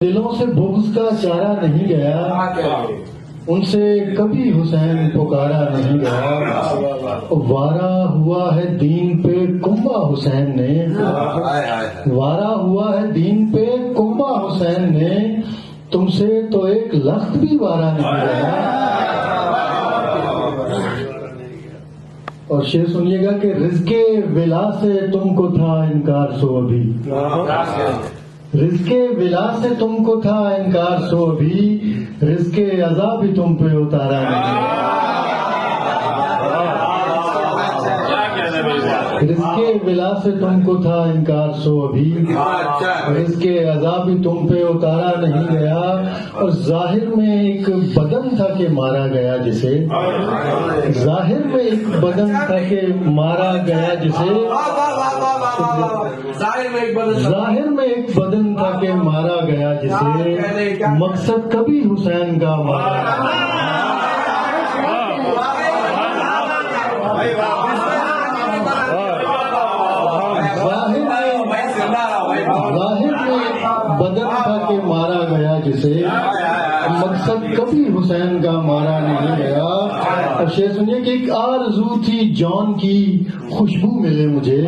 دلوں سے بغض کا چارہ نہیں گیا، ان سے کبھی حسین پکارا نہیں گیا۔ وارا ہوا ہے دین پہ کنبہ حسین نے، وارا ہوا ہے دین پہ کنبہ حسین نے، تم سے تو ایک لخت بھی وارا نہیں گیا۔ اور شعر سنیے گا کہ رزق ولا سے تم کو تھا انکار سو ابھی، رزق ولا سے تم کو تھا انکار سو ابھی، رزق عذاب بھی تم پہ اتارا نہیں۔ رزق ولا سے تم کو تھا انکار سو ابھی، رزق عذاب بھی تم پہ اتارا نہیں گیا۔ اور ظاہر میں ایک بدن تھا کہ مارا گیا جسے، ظاہر میں ایک بدن تھا کہ مارا گیا جسے، ظاہر میں ایک بدن تھا کہ مارا گیا جسے، مقصد کبھی حسین کا مارا بدن تھا کہ مارا گیا جسے، مقصد کبھی حسین کا مارا نہیں گیا۔ اور شعر سنیے کہ ایک آرزو تھی جان کی خوشبو ملے مجھے،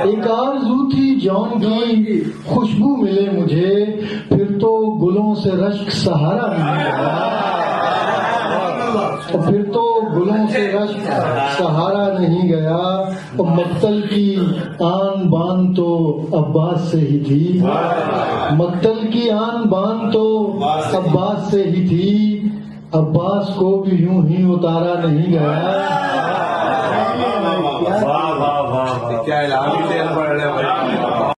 ایک آرزو تھی جان کی خوشبو ملے مجھے، پھر تو گلوں سے رشک سہارا نہیں گیا، پھر تو گلوں سے رشک سہارا نہیں گیا۔ اور مقتل کی آن بان تو عباس سے ہی تھی، مقتل کی آن بان تو عباس سے ہی تھی، عباس کو بھی یوں ہی اتارا نہیں گیا۔ کیا